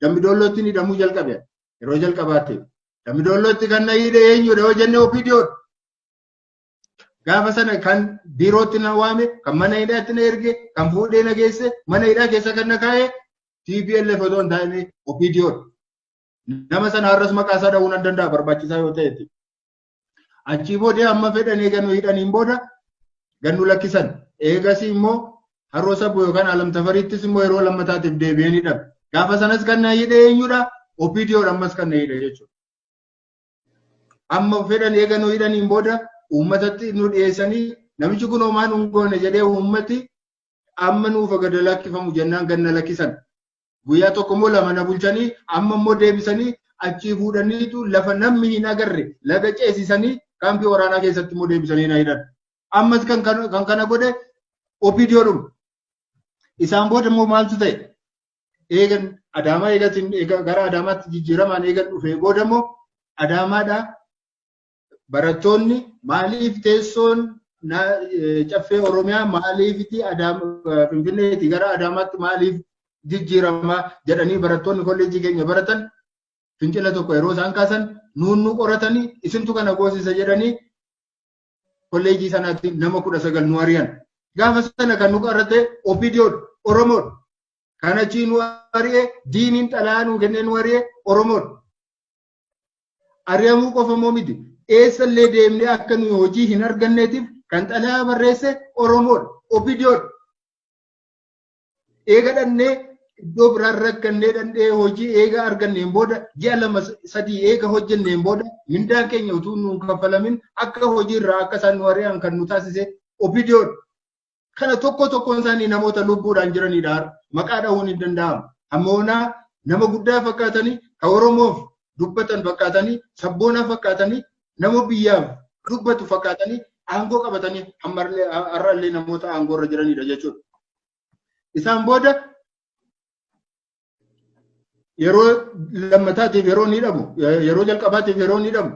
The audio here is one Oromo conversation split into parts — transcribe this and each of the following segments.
Dambidollootti ni hidhamuu jalqabe yeroo jalqabaatti. Dambidollootti kan na hidhe eenyudha yoo jenne OPDO. Gaafa sana kan biirootti na waame, kan mana hidhaatti na erge, kan fuudhee na geesse, mana hidhaa keessa kan na kaa'e TPLF otoo hin taane OPDO. Nama sana har'as maqaa isaa dha'uu nan danda'a barbaachisaa yoo ta'etti. Achii booda amma fedhan eeganuu hidhaniin booda gannu lakkisan. Eegas immoo haroo sabuu yookaan alam tafariittis immoo yeroo lammataatiif deebi'ee ni dhabe. Gaafa sanas kan na hidhe eenyudha? OPDO ammas kan na hidhe jechuudha. Amma fedhan eeganuu hidhaniin booda uummatatti nu dhiyeessanii namichi kun homaan hin goone jedhee uummati amma nuuf gada lakkifamu jennaan ganna lakkisan. Guyyaa tokko immoo lama na bulchanii amma immoo deebisanii achii fuudhaniitu lafa namni hin agarre laga ceesisanii kaampii waraanaa keessatti immoo deebisanii na hidhan. Ammas kan kana godhe OPDO dhuma. Isaan booda immoo maaltu ta'e? Eegan Adaamaa eegatiin gara Adaamaatti jijjiiramaan eegan dhufee booda immoo Adaamaadhaa barattoonni maaliif teessoon caffee Oromiyaa maaliifiti Finfinneeti gara Adaamaatti maaliif jijjiiramaa jedhanii barattoonni kolleejjii keenya baratan fincila tokko yeroo isaan kaasan nuunnu qoratanii isintu kana goosisa jedhanii kolleejjii sanaatti nama 19 nu ari'an. Gaafa sana kan nu qorate OPDO Oromoodha. Kan achii nu ari'e diiniin xalaa nu kennee nu ari'e Oromoodha. Ari'amuu qofa moo miti? Eessallee deemnee akka nu hojii hin arganneetiif kan xalaa barreesse Oromoodha. OPDO. Eega dhannee iddoo biraan rakkannee dandhee hojii eega arganneen booda ji'a 2-3 eega hojjenneen booda mindaan keenya utuu nuun kaffalamin akka hojiirraa akka isaan nu ari'an kan nu taasise OPDO. Kana tokkoon isaanii namoota lubbuudhaan jiranidha. Maqaa dha'uun hin danda'amu. Ammoonaa nama guddaa fakkaatanii kan Oromoof dubbatan fakkaatanii sabboonaa fakkaatanii nama biyyaaf dubbatu fakkaatanii aangoo qabatanii har'allee namoota aangoo irra jiranidha jechuudha. Isaan booda yeroo lammataatiif yeroo ni hidhamu, yeroo jalqabaatiif yeroo ni hidhamu,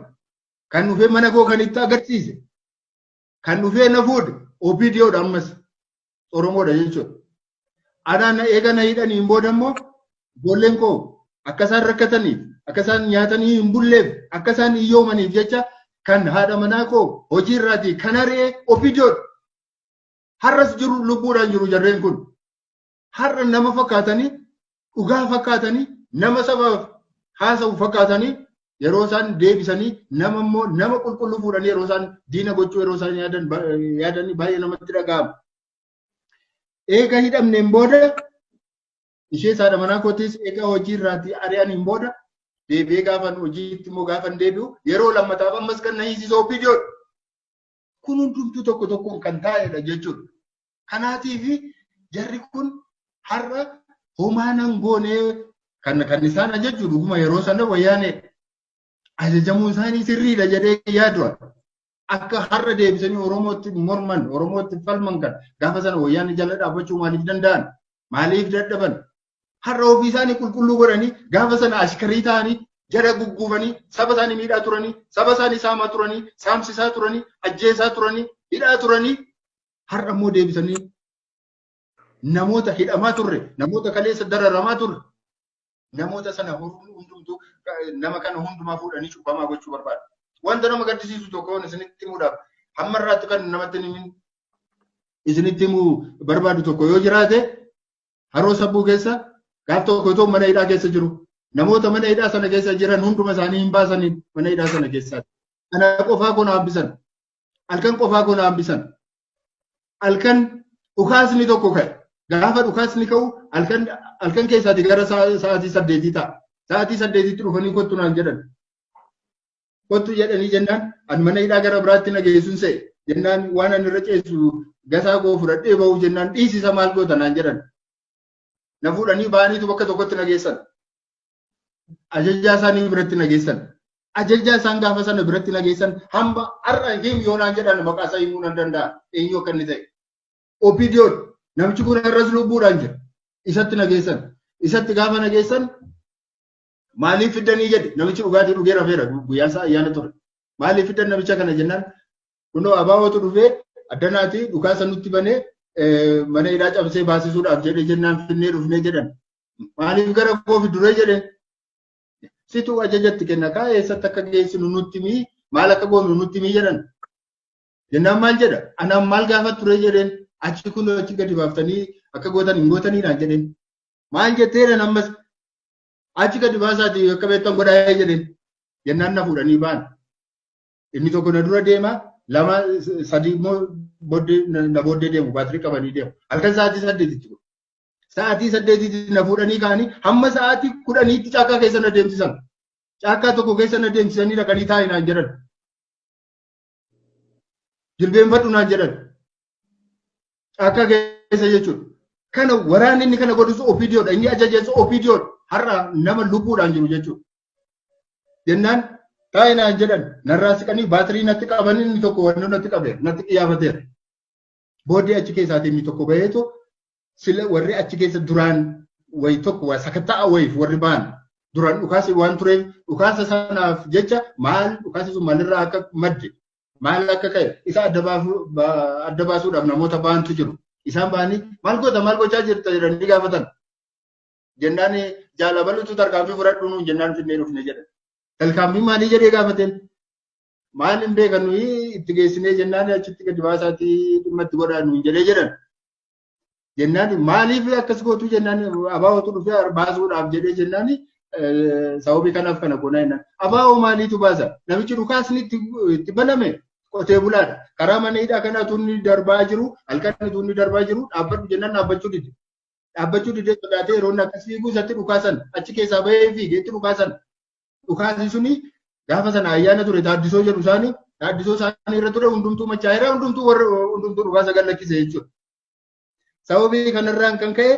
kan dhufee mana koo kan itti agarsiise, kan dhufee na fuudhe OPDOdha ammas Oromoodha jechuudha. Anaan eega na hidhaniin booda immoo ijoolleen koo akka isaan rakkataniif, akka isaan nyaatanii hin bulleef, akka isaan hiyyoomaniif jecha kan haadha manaa koo hojii irraatii kan ari'e OPDOdha. Har'as jiru lubbuudhaan jiru jarreen kun. Har'a nama fakkaatanii, dhugaa fakkaatanii, nama sabaaf haasa'u fakkaatanii yeroo isaan deebisanii nama immoo nama qulqulluu fuudhanii yeroo isaan diina gochuu yeroo isaan yaadanii baay'ee namatti dhaga'ama. Eega hidhamneen booda ishee haadha manaa kootis eega hojii irraatii ari'aniin booda deebi'ee gaafan hojiitti immoo gaafan deebi'u yeroo lammataaf ammas kan na hiisisu OPDO. Kun hundumtuu tokkoon kan taa'edha jechuudha. Kanaatiif jarri kun har'a homaanan goonee kan isaan ajaju dhuguma yeroo sana wayyaanee ajajamuu isaanii sirriidha jedhee yaadu. Akka har'a deebisanii Oromootti morman, Oromootti falman kan gaafa sana wayyaanee jala dhaabbachuu maaliif danda'an? Maaliif dadhaban? Har'a ofii isaanii qulqulluu godhanii gaafa sana ashkarii ta'anii jara gugguufanii saba isaanii miidhaa turanii, saba isaanii saamaa turanii, saamsisaa turanii, ajjeesaa turanii, hidhaa turanii har'a immoo deebisanii namoota hidhamaa turre, namoota kaleessa dararamaa turre, namoota sana hundumtuu nama kana hundumaa fuudhanii cubbamaa gochuu barbaada. Wanta nama gaddisiisu tokkoon isinitti himuudhaaf hamma irraatti kan namatti isinitti himuu barbaadu tokko yoo jiraate haroo sabbuu keessa gaaf tokko mana hidhaa keessa jiru. Namoota mana hidhaa sana keessa jiran hunduma isaanii hin baasanii mana hidhaa sana keessaati. Ana qofaa kun hambisan. Halkan qofaa kun hambisan. Halkan dhukaasni tokko ka'e. Gaafa dhukaasni ka'u halkan keessaati gara sa'aatii 8 ta'a. Sa'aatii 8tti dhufanii kottu naan jedhan. Kottu jedhanii jennaan an mana hidhaa gara biraatti na geessuun se'e. Jennaan waan ani irra ceessu gasaa koo fudhadhee ba'u jennaan dhiisisa maal goota naan jedhan. Na fuudhanii ba'aniitu bakka tokkotti na geessan. Ajajaa isaanii biratti na geessan. Ajajaa isaan gaafa sana biratti na geessan hamba har'a him yoo naan jedhan maqaa isaa himuu nan danda'a. Eenyu akka inni ta'e. OPDO namichi kun irras lubbuudhaan jira. Isatti na geessan. Isatti gaafa na geessan maaliif fiddanii jedhe namichi dhugaatii dhugee rafeera guyyaa isaa ayyaana ture. Maaliif fiddan namicha kana jennaan kunoo abaawwatu dhufee addanaati dhukaasa nutti banee mana hidhaa cabsee baasisuudhaaf jedhe jennaan finnee dhufnee jedhan. Maaliif gara koo fiduree jedheen. Situ ajajatti kenna kaa eessatti akka geessinu nutti mii maal akka goonu nutti mii jedhan. Jennaan maal jedha? Anaan maal gaafa ture jedheen achi kun achi gadi baaftanii akka gootan hin gootaniidhaan jedheen. Maal jetteedhaan ammas achi gadi baasaatii akka beektan godhaa jedheen. Jennaan na fuudhanii ba'an. Inni tokko na dura deema lama sadii immoo na booddee deemu baatirii qabanii deemu. Halkan sa'aatii 8 sa'aatii 8 na fuudhanii kaanii hamma sa'aatii 10tti caakkaa keessa na deemsisan. Caakkaa tokko keessa na deemsisanii dhaqanii taa'ii naan jedhan. Jilbeenfadhu naan jedhan. Caakkaa keessa jechuudha. Kana waraanni inni kana godhu OPDOdha. Inni ajajeessu OPDOdha. Har'a nama lubbuudhaan jiru jechuudha. Jennaan taa'ii naan jedhan. Narraa siqanii baatirii natti qabanii inni tokko wanni natti qabeera. Natti qiyyaafateera. Booddee achi keessaatii inni tokko baheetu sila warri achi keessa duraan wayi tokko sakattaa wayiif warri ba'an duraan dhukaasi waan tureef dhukaasa sanaaf jecha maal dhukaasi sun maalirraa akka madde maal akka ka'e isa adda baasuudhaaf namoota ba'antu jiru. Isaan ba'anii maal gochaa jirta jedhanii gaafatan. Jennaan jaalabalutu tarkaanfii fudhadhu nuun jennaan finnee dhufne jedhan. Tarkaanfii maalii jedhee gaafateen? Maal hin beekan nuyi itti geessinee jennaan achitti gadi baasaatii dhimma itti godhaa nuun jedhee jedhan. Jennaan maaliif akkas gootu jennaan abaa'ootu dhufee baasuudhaaf jedhee jennaan sababii kanaaf kana goonaa jennaan. Abaa'oo maaliitu baasa? Namichi dhukaasni itti baname qotee bulaadha. Karaa mana hidhaa kana tunni darbaa jiru halkan tunni darbaa jiru dhaabbadhu jennaan dhaabbachuu dide. Dhaabbachuu dide sodaatee yeroo akkas fiiguu isatti dhukaasan achi keessaa bahee fiigeetti dhukaasan. Dhukaasni suni gaafa sana ayyaana ture taaddisoo jedhu isaanii taaddisoo isaanii irra ture hundumtuu machaa'eera hundumtuu dhukaasa gallakkise jechuudha. Sababii kanarraan kan ka'e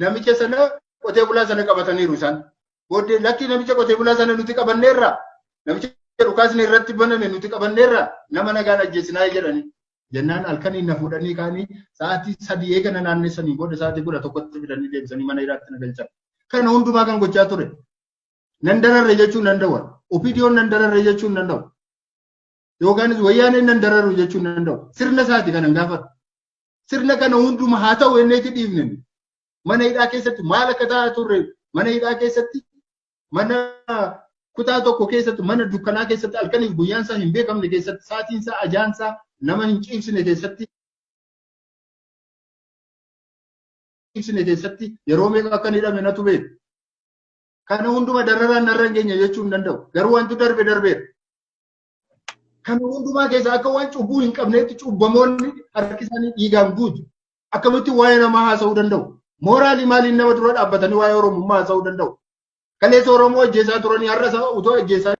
namicha sana qotee bulaa sana qabataniiru isaan. Booddee lakkii namicha qotee bulaa sana nuti qabanneerra. Namicha dhukaasni irratti baname nuti qabanneerra nama nagaan ajjeesinaa jedhanii. Jennaan halkanii na fuudhanii kaanii sa'aatii 3 eegana naannessanii booda sa'aatii 11tti fidanii deebisanii mana hidhaatti na galchan. Kana hundumaa kan gochaa ture. Nan dararre jechuun nan dawwa. OPDO'n nan dararre jechuun nan dawwa. Yookaanis wayyaaneen nan dararru jechuun nan dawwa. Sirna isaati kanan gaafatu. Sirna kana hunduma haa ta'u inni itti dhiifne mana hidhaa keessatti maal akka ta'aa turre mana hidhaa keessatti mana kutaa tokko keessatti mana dukkanaa keessatti halkaniif guyyaan isaa hin beekamne keessatti sa'aatiin isaa ajaan isaa nama hin ciibsine keessatti yeroo meeqa akka hidhame natu beeku. Kana hunduma dararaan narra hin geenye jechuu hin danda'u. Garuu wanti darbeera. Kan hundumaa keessa akka waan cubbuu hin qabneetti cubbamoonni harki isaanii dhiigaan guutu akkamitti waa'ee namaa haasa'uu danda'u? Mooraalii maaliin nama dura dhaabbatanii waa'ee Oromummaa haasa'uu danda'u? Kaleessa Oromoo ajjeesaa turanii har'a utoo ajjeesaa